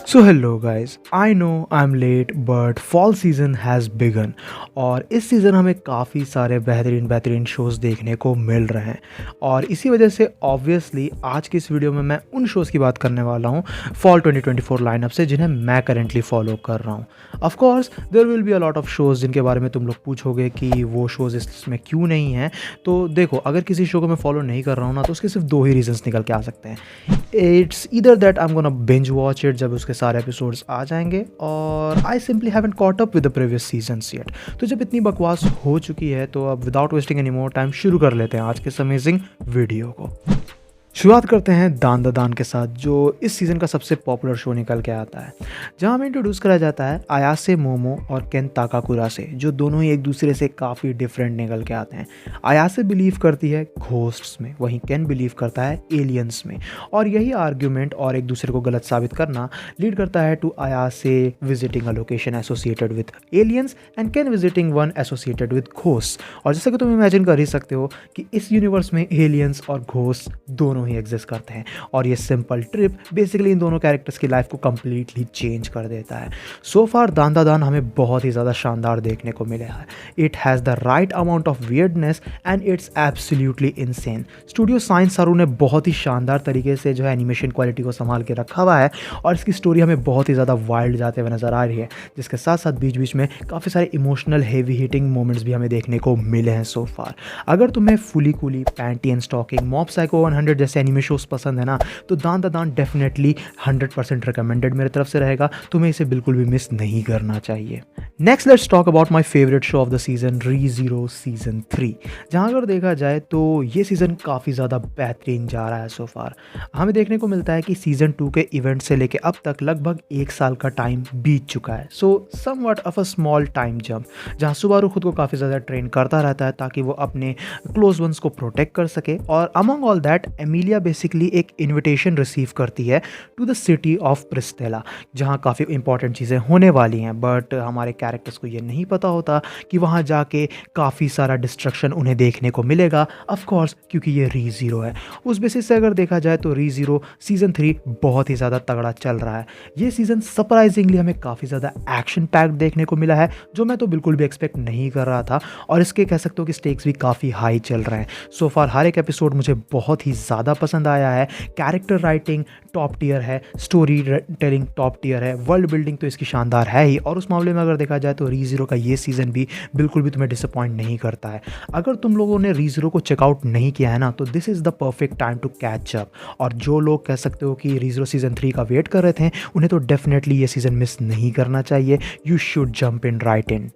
So hello guys, I know I am late but fall season has begun और इस season हमें काफ़ी सारे बेहतरीन शोज़ देखने को मिल रहे हैं और इसी वजह से ऑब्वियसली आज की इस वीडियो में मैं उन शोज़ की बात करने वाला हूँ फॉल 2024 लाइनअप से जिन्हें मैं करेंटली फॉलो कर रहा हूँ। Of course there will be a lot of shows जिनके बारे में तुम लोग पूछोगे कि वो शोज़ इसमें क्यों नहीं हैं। तो देखो, अगर किसी शो को मैं फॉलो नहीं कर रहा हूँ ना तो उसके सिर्फ दो ही रीजंस निकल के आ सकते हैं। It's either that I am gonna binge watch it जब उसके सारे एपिसोड्स आ जाएंगे, और I simply haven't caught up with the previous seasons yet. तो जब इतनी बकवास हो चुकी है तो अब without wasting any more time शुरू कर लेते हैं आज के इस अमेजिंग वीडियो को। शुरुआत करते हैं दान द दान के साथ, जो इस सीज़न का सबसे पॉपुलर शो निकल के आता है, जहां हमें इंट्रोड्यूस करा जाता है अयासे मोमो और केन ताकाकुरा से, जो दोनों ही एक दूसरे से काफ़ी डिफरेंट निकल के आते हैं। अयासे बिलीव करती है घोस्ट्स में, वहीं केन बिलीव करता है एलियंस में, और यही आर्ग्यूमेंट और एक दूसरे को गलत साबित करना लीड करता है to Ayase visiting a location associated with aliens and Ken visiting one associated with ghosts. और जैसा कि तुम इमेजिन कर ही सकते हो कि इस यूनिवर्स में एलियंस और घोस्ट दोनों ही एग्जिस्ट करते हैं, और ये सिंपल ट्रिप बेसिकली इन दोनों कैरेक्टर्स की लाइफ को कंप्लीटली चेंज कर देता है। सो फार दान दा दान हमें बहुत ही ज़्यादा शानदार देखने को मिला है। It has the right amount of weirdness and it's absolutely insane. Studio science सारू ने बहुत ही शानदार तरीके से जो है एनिमेशन क्वालिटी को संभाल के रखा हुआ है, और इसकी स्टोरी हमें बहुत ही ज़्यादा वाइल्ड जाते हुए नजर आ रही है, जिसके साथ साथ बीच बीच में काफ़ी सारे इमोशनल हेवी हिटिंग मोमेंट्स भी हमें देखने को मिले हैं सो फार। अगर तुम्हें Fooly Cooly, Panty and Stocking, Mob Psycho 100 जैसे एनिमे शोज पसंद है ना, तो दान द दान डेफिनेटली 100% रिकमेंडेड मेरे तरफ से रहेगा। तुम्हें इसे बिल्कुल भी मिस नहीं करना चाहिए। Next let's talk about my favourite show of the season, Re Zero season 3, जहां अगर देखा जाए तो ये सीज़न काफ़ी ज़्यादा बेहतरीन जा रहा है सो फार। हमें देखने को मिलता है कि सीज़न 2 के इवेंट से लेके अब तक लगभग 1 साल का टाइम बीत चुका है। So somewhat of a small time jump, जहां सुबारू खुद को काफ़ी ज़्यादा ट्रेन करता रहता है ताकि वो अपने क्लोज वंस को प्रोटेक्ट कर सके, और among all that Emilia basically एक इन्विटेशन रिसीव करती है टू द सिटी ऑफ प्रिस्टेला, जहाँ काफ़ी इंपॉर्टेंट चीज़ें होने वाली हैं। बट हमारे कैरेक्टर्स को ये नहीं पता होता कि वहाँ जाके काफ़ी सारा डिस्ट्रक्शन उन्हें देखने को मिलेगा, ऑफ कोर्स क्योंकि ये रीज़ीरो है। उस बेसिस से अगर देखा जाए तो रीज़ीरो सीज़न 3 बहुत ही ज़्यादा तगड़ा चल रहा है। ये सीज़न सरप्राइजिंगली हमें काफ़ी ज़्यादा एक्शन पैक्ड देखने को मिला है, जो मैं तो बिल्कुल भी एक्सपेक्ट नहीं कर रहा था, और इसके कह सकते हो कि स्टेक्स भी काफ़ी हाई चल रहे हैं। सो फार हर एक एपिसोड मुझे बहुत ही ज़्यादा पसंद आया है। कैरेक्टर राइटिंग टॉप टियर है, स्टोरी टेलिंग टॉप टियर है, वर्ल्ड बिल्डिंग तो इसकी शानदार है ही, और उस मामले में अगर देखा जाए तो रीज़ीरो का ये सीज़न भी बिल्कुल भी तुम्हें डिसअपॉइंट नहीं करता है। अगर तुम लोगों ने रीज़ीरो को चेकआउट नहीं किया है ना, तो this is the perfect time to catch up. और जो लोग कह सकते हो कि रीज़ीरो सीज़न 3 का वेट कर रहे थे, उन्हें तो डेफिनेटली ये सीज़न मिस नहीं करना चाहिए। You should jump in right in.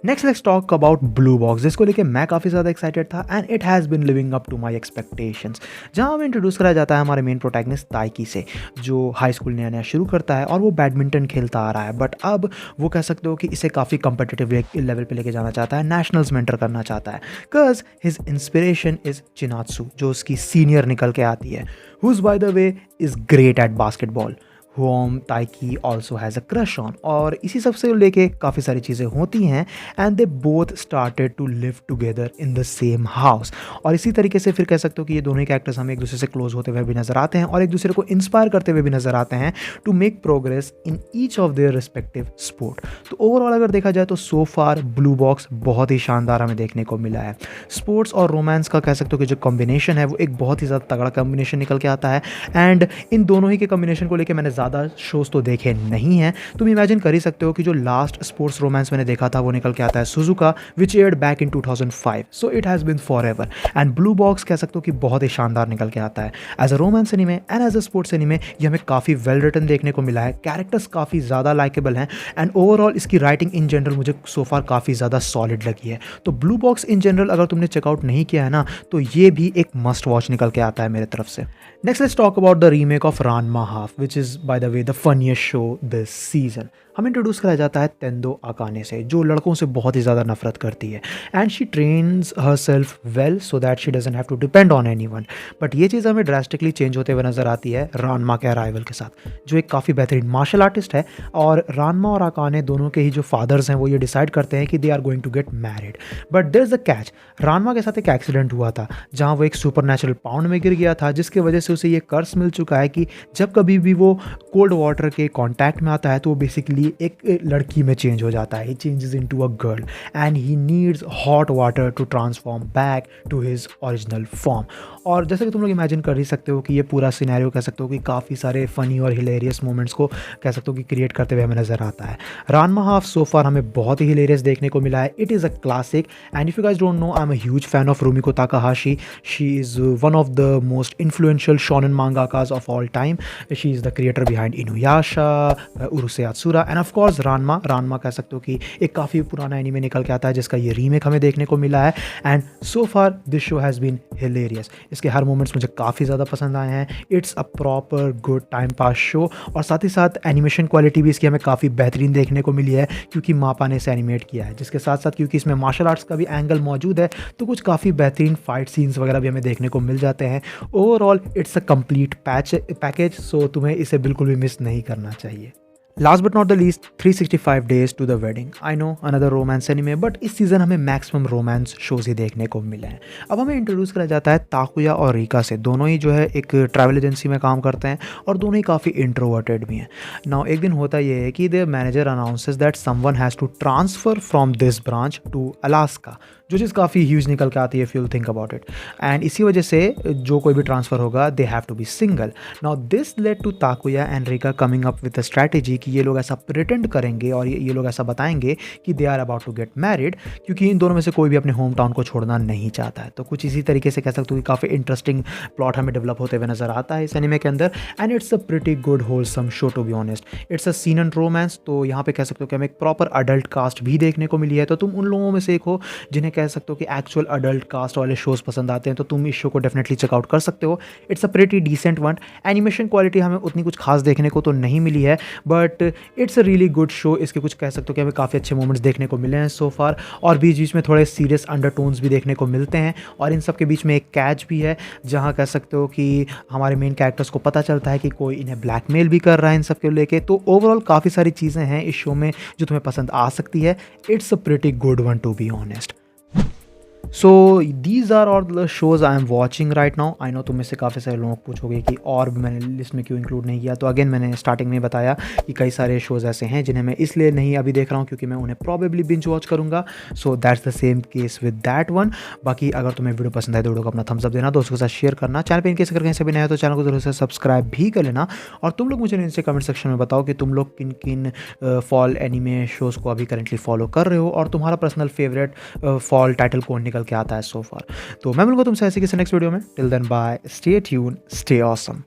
Next let's talk about Blue Box, जिसको लेके मैं काफ़ी ज़्यादा एक्साइटेड था, and it has been living up to my expectations. जहाँ हमें इंट्रोड्यूस कराया जाता है हमारे मेन प्रोटैगनिस्ट ताइकी से, जो हाई स्कूल नया नया शुरू करता है और वो बैडमिंटन खेलता आ रहा है, बट अब वो कह सकते हो कि इसे काफ़ी कंपिटिटिव लेवल पे लेके जाना चाहता है, नेशनल्स में एंटर करना चाहता है, because his inspiration is Chinatsu, जो उसकी सीनियर निकल के आती है, whose by the way is great at basketball, whom Taiki also has a crush on. और इसी सब से लेके काफ़ी सारी चीज़ें होती हैं, and they both started to live together in the same house. और इसी तरीके से फिर कह सकते हो कि ये दोनों ही कैरेक्टर्स हमें एक दूसरे से क्लोज होते हुए भी नजर आते हैं, और एक दूसरे को इंस्पायर करते हुए भी नजर आते हैं to make progress in each of their respective sport. तो ओवरऑल अगर देखा जाए तो सो फार ब्लू बॉक्स बहुत ही शानदार हमें देखने को मिला है। स्पोर्ट्स और रोमांस का कह सकते हो कि जो कॉम्बिनेशन है वो एक बहुत ही ज़्यादा तगड़ा कॉम्बिनेशन निकल के आता है, एंड इन दोनों ही के कॉम्बिनेशन को लेकर मैंने ज़्यादा शोज़ तो देखे नहीं हैं। तुम इमेजिन कर ही सकते हो कि जो लास्ट स्पोर्ट्स रोमांस मैंने देखा था वो निकल के आता है Suzuka, which aired back in 2005, so it has been forever. And blue box कह सकते हो कि बहुत ही शानदार निकल के आता है as a romance anime and as a sports anime. ये हमें काफ़ी वेल रिटन देखने को मिला है, कैरेक्टर्स काफ़ी ज़्यादा लाइकेबल हैं, एंड ओवरऑल इसकी राइटिंग इन जनरल मुझे सो फार काफ़ी ज़्यादा सॉलिड लगी है। तो ब्लू बॉक्स इन जनरल अगर तुमने चेकआउट नहीं किया है ना, तो ये भी एक मस्ट वॉच निकल के आता है मेरे तरफ से। Next let's talk about the remake of Ranma half, which is by the way the funniest show this season. हमें इंट्रोड्यूस कराया जाता है तेंदो अकाने से, जो लड़कों से बहुत ही ज़्यादा नफरत करती है and she trains herself well so that she doesn't have to depend on anyone. But ये चीज़ हमें ड्रास्टिकली चेंज होते हुए नजर आती है रानमा के अराइवल के साथ, जो एक काफ़ी बेहतरीन मार्शल आर्टिस्ट है। और रानमा और अकाने दोनों के ही जो फादर्स हैं वो ये डिसाइड करते हैं कि they are going to get married. But there is a catch, Ranma के साथ एक एक्सीडेंट हुआ था जहाँ वो एक सुपर नेचुरल पाउंड में गिर गया था, जिसकी वजह से उसे ये कर्स मिल चुका है कि जब कभी भी वो कोल्ड वाटर के कांटेक्ट में आता है तो वो बेसिकली एक लड़की में चेंज हो जाता है। He changes into a girl and he needs hot water to transform back to his original form. और जैसे कि तुम लोग इमेजिन कर ही सकते हो कि ये पूरा सिनेरियो कह सकते हो कि काफ़ी सारे फनी और हिलेरियस मोमेंट्स को कह सकते हो कि क्रिएट करते हुए हमें नज़र आता है। रानमा हाफ सो फार हमें बहुत ही हिलेरियस देखने को मिला है। It is a classic and if you guys don't know, I am a huge fan of Rumiko Takahashi. She is one of the most influential shonen mangakas of all time. She is the creator behind Inuyasha, Urusei Yatsura and of course Ranma कह सकते हो कि एक काफ़ी पुराना anime निकल के आता है जिसका ये रीमेक हमें देखने को मिला है। And so far this show has been hilarious. इसके हर मोमेंट्स मुझे काफ़ी ज़्यादा पसंद आए हैं। It's a proper good time pass show और साथ ही साथ एनिमेशन क्वालिटी भी इसकी हमें काफ़ी बेहतरीन देखने को मिली है क्योंकि मापा ने इसे एनिमेट किया है। जिसके साथ साथ क्योंकि इसमें मार्शल आर्ट्स का भी एंगल मौजूद है तो कुछ काफ़ी बेहतरीन फाइट सीन्स वगैरह भी हमें देखने को मिल जाते हैं। Overall it's a complete package, so तुम्हें इसे बिल्कुल भी मिस नहीं करना चाहिए। Last but not the least, 365 days to the wedding. I know another romance anime, but इस सीज़न हमें मैक्सिमम रोमांस शोज ही देखने को मिले हैं। अब हमें इंट्रोड्यूस करा जाता है ताकुया और रिका से। दोनों ही जो है एक ट्रैवल एजेंसी में काम करते हैं और दोनों ही काफ़ी इंट्रोवर्टेड भी हैं। नाउ एक दिन होता ये है कि the manager announces that someone has to transfer from this branch to Alaska, जो चीज़ काफ़ी ह्यूज निकल के आती है if you think about it. And इसी वजह से जो कोई भी ट्रांसफ़र होगा they have to be single. Now this led to Takuya and Rika coming up with a strategy कि ये लोग ऐसा प्रिटेंड करेंगे और ये लोग ऐसा बताएंगे कि they are about to get married, क्योंकि इन दोनों में से कोई भी अपने होम टाउन को छोड़ना नहीं चाहता है। तो कुछ इसी तरीके से कह सकते हो कि काफ़ी इंटरेस्टिंग प्लॉट हमें डेवलप होते हुए नजर आता है इस एनिमे के अंदर। And it's a pretty good wholesome show to be honest. It's a scene and romance, तो यहाँ पे कह सकते हो कि हमें एक प्रॉपर अडल्ट कास्ट भी देखने को मिली है। तो तुम उन लोगों में से एक हो जिन्हें कह सकते हो कि एक्चुअल अडल्ट कास्ट वाले शोज पसंद आते हैं, तो तुम इस शो को डेफिनेटली चेकआउट कर सकते हो। It's a pretty decent one. Animation quality हमें उतनी कुछ खास देखने को तो नहीं मिली है, but it's a really good show. इसके कुछ कह सकते हो कि हमें काफ़ी अच्छे मोमेंट्स देखने को मिले हैं सो फार, और बीच बीच में थोड़े सीरियस अंडरटोन्स भी देखने को मिलते हैं। और इन सब के बीच में एक कैच भी है जहाँ कह सकते हो कि हमारे मेन कैरेक्टर्स को पता चलता है कि कोई इन्हें ब्लैकमेल भी कर रहा है इन सब के लेके। तो ओवरऑल काफ़ी सारी चीज़ें हैं इस शो में जो तुम्हें पसंद आ सकती है। It's a pretty good one to be honest. So these are all the shows I am watching right now. I know तुम में से काफ़ी सारे लोग पूछोगे कि और भी मैंने लिस्ट में क्यों इंक्लूड नहीं किया। तो अगेन मैंने स्टार्टिंग में बताया कि कई सारे शोज़ ऐसे हैं जिन्हें मैं इसलिए नहीं अभी देख रहा हूँ क्योंकि मैं उन्हें प्रॉबेबली बिंज वॉच करूँगा। So that's the same case with that one. बाकी अगर तुम्हें वीडियो पसंद आए तो वीडियो को अपना थम्स अप देना, दोस्तों के साथ शेयर करना। चैनल पर इनकेस अगर कहीं से भी नया है तो चैनल को जरूर से सब्सक्राइब भी कर लेना। और तुम लोग मुझे नीचे कमेंट सेक्शन में बताओ कि तुम लोग किन किन फॉल एनीमे शोज़ को अभी करेंटली फॉलो कर रहे हो और तुम्हारा पर्सनल फेवरेट फॉल टाइटल कौन निकल के आता है सो फार। तो मैं मिलूंगा तुमसे ऐसे किसी नेक्स्ट वीडियो में। Till then bye, stay tune, stay awesome.